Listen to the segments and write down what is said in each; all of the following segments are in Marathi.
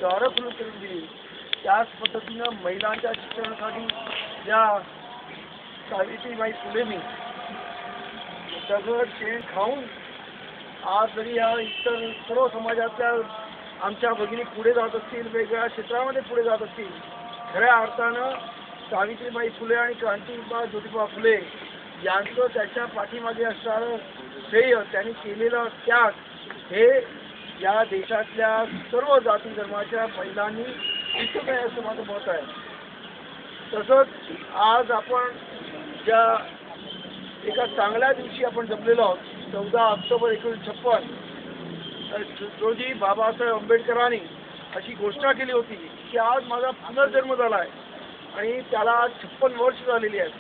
दारं खुली करून दिली. त्याच पद्धतीनं महिलांच्या शिक्षणासाठी ज्या सावित्रीबाई फुलेंनी दगड शेण खाऊन आज जरी या इतर सर्व समाजातल्या आमच्या भगिनी पुढे जात असतील, वेगवेगळ्या क्षेत्रामध्ये पुढे जात असतील, खऱ्या अर्थानं सावित्रीबाई फुले आणि क्रांतिबा ज्योतिबा फुले यांचं त्याच्या पाठीमागे असणारं श्रेय, त्यांनी केलेलं त्याग हे या देशातल्या सर्व जाती धर्माच्या महिलांनी दिसत आहे असं माझं मत आहे. तसंच आज आपण ज्या एका चांगल्या दिवशी आपण जमलेलो आहोत, 14 ऑक्टोबर 1956 रोजी बाबासाहेब आंबेडकरांनी अशी घोषणा केली होती की आज माझा पुनर्जन्म झाला आहे आणि त्याला आज 56 वर्ष झालेली आहेत.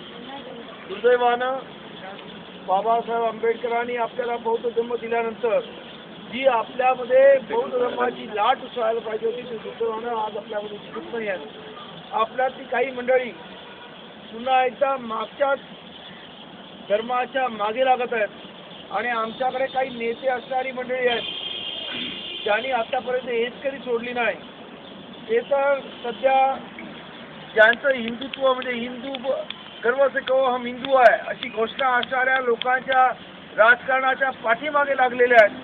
दुर्दैवानं बाबासाहेब आंबेडकरांनी आपल्याला बौद्ध धर्म दिल्यानंतर जी आपल्यामध्ये बौद्ध धर्माची लाट उसळायला पाहिजे होती ती दुर्दैवानं आज आपल्यामध्ये दिसत नाही आहे. आपल्यातली काही मंडळी पुन्हा एकदा मागच्या धर्माच्या मागे लागत आहेत आणि आमच्याकडे काही नेते असणारी मंडळी आहेत ज्यांनी आतापर्यंत हेच कधी सोडली नाही. ते तर सध्या ज्यांचं हिंदुत्व म्हणजे हिंदू गर्व से कहो हम हिंदू आहे अशी घोषणा असणाऱ्या लोकांच्या राजकारणाच्या पाठीमागे लागलेल्या आहेत.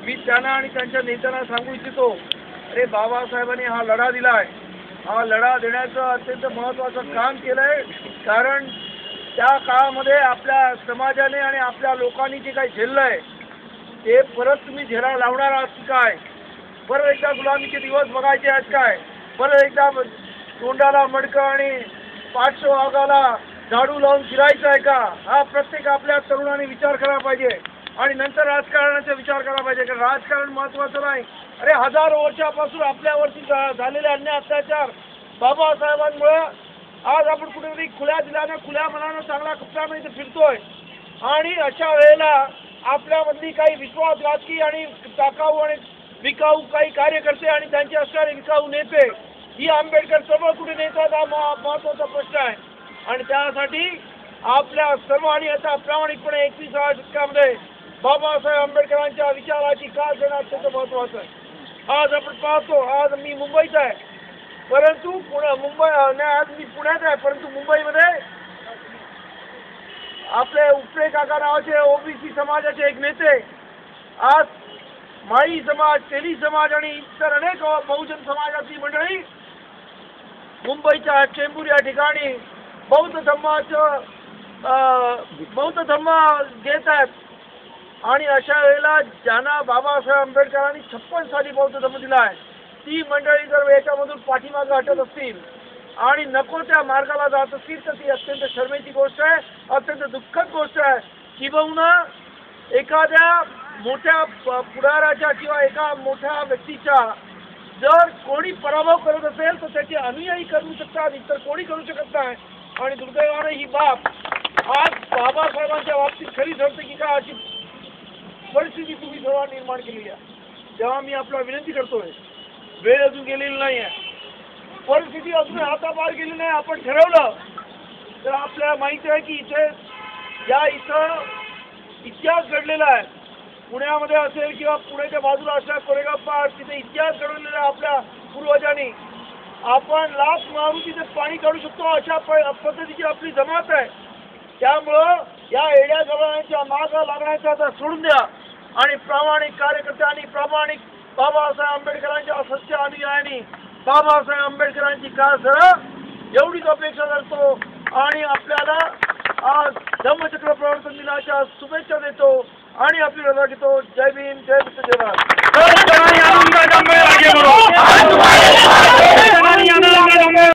मी त्यांना आणि त्यांच्या नेत्यांना सांगू इच्छितो, अरे बाबासाहेबांनी हा लढा दिला आहे, हा लढा देण्याचं अत्यंत महत्त्वाचं काम केलं आहे. कारण त्या काळामध्ये आपल्या समाजाने आणि आपल्या लोकांनी जे काही झेललं आहे ते परत तुम्ही झेला लावणार आहात की काय? परत एकदा गुलामीचे दिवस बघायचे आहेत काय? परत एकदा तोंडाला मडकं आणि पाठशोभागाला झाडू लावून फिरायचं आहे का? हा प्रत्येक आपल्या तरुणांनी विचार करायला पाहिजे आणि नंतर राजकारणाचा विचार करायला पाहिजे. कारण राजकारण महत्त्वाचं नाही. अरे हजारो वर्षापासून आपल्यावरती झालेले अन्याय अत्याचार बाबासाहेबांमुळे आज आपण कुठेतरी खुल्या दिल्यानं खुल्या मनानं चांगला कपड्यानं इथे फिरतोय आणि अशा वेळेला आपल्यामधली काही विश्वासघातकी आणि टाकाऊ आणि विकाऊ काही कार्यकर्ते आणि त्यांचे असणारे विकाऊ नेते ही आंबेडकर चळवळ कुठे नेतात हा महत्त्वाचा प्रश्न आहे. आणि त्यासाठी आपल्या सर्वांनी आता प्रामाणिकपणे 21व्या शतकामध्ये बाबासाहेब आंबेडकरांच्या विचाराची कास देणं अत्यंत महत्त्वाचं आहे. आज आपण पाहतो, आज मी मुंबईत आहे परंतु आज मी पुण्यात आहे परंतु मुंबईमध्ये आपले उपरे काका नावाचे ओबीसी समाजाचे एक नेते आज माळी समाज, तेली समाज आणि इतर अनेक बहुजन समाजाची मंडळी मुंबईच्या चेंबूर या ठिकाणी बौद्ध धर्म घेत आहेत. आणि अशा वेळेला ज्यांना बाबासाहेब आंबेडकरांनी 56 साली बौद्ध धर्म दिला आहे ती मंडळी जर याच्यामधून पाठीमागे हटत असतील आणि नको त्या मार्गाला जात असतील तर ती अत्यंत शर्मेची गोष्ट आहे, अत्यंत दुःखद गोष्ट आहे. किंबहुना एखाद्या मोठ्या पुढाऱ्याच्या किंवा एका मोठ्या व्यक्तीच्या जर कोणी पराभव करत असेल तर त्याचे अनुयायी करू शकतात, इतर कोणी करू शकत नाही. आणि दुर्दैवाने ही बाब आज बाबासाहेबांच्या बाबतीत खरी ठरते की काय अशी परिस्थिती तुम्ही सर्वांनी निर्माण केलेली आहे. तेव्हा मी आपला विनंती करतोय, वेळ अजून गेलेली नाही आहे, परिस्थिती अजून हाताबाहेर गेली नाही. आपण ठरवलं तर आपल्याला माहिती आहे की इथं इतिहास घडलेला आहे. पुण्यामध्ये असेल किंवा पुण्याच्या बाजूला असणाऱ्या कोरेगाव पार तिथे इतिहास घडवलेला आहे आपल्या पूर्वजांनी. आपण लाच मारून तिथे पाणी काढू शकतो अशा पद्धतीची आपली जमात आहे. त्यामुळं या एड्या गवळ्यांच्या मागं लागण्याचा आता सोडून द्या आणि प्रामाणिक कार्यकर्त्यांनी, प्रामाणिक बाबासाहेब आंबेडकरांच्या सच्च्या अनुयायांनी बाबासाहेब आंबेडकरांची कास धरा एवढीच अपेक्षा करतो. आणि आपल्याला आज धम्मचक्र प्रवर्तन दिनाच्या शुभेच्छा देतो आणि आपली रजा घेतो.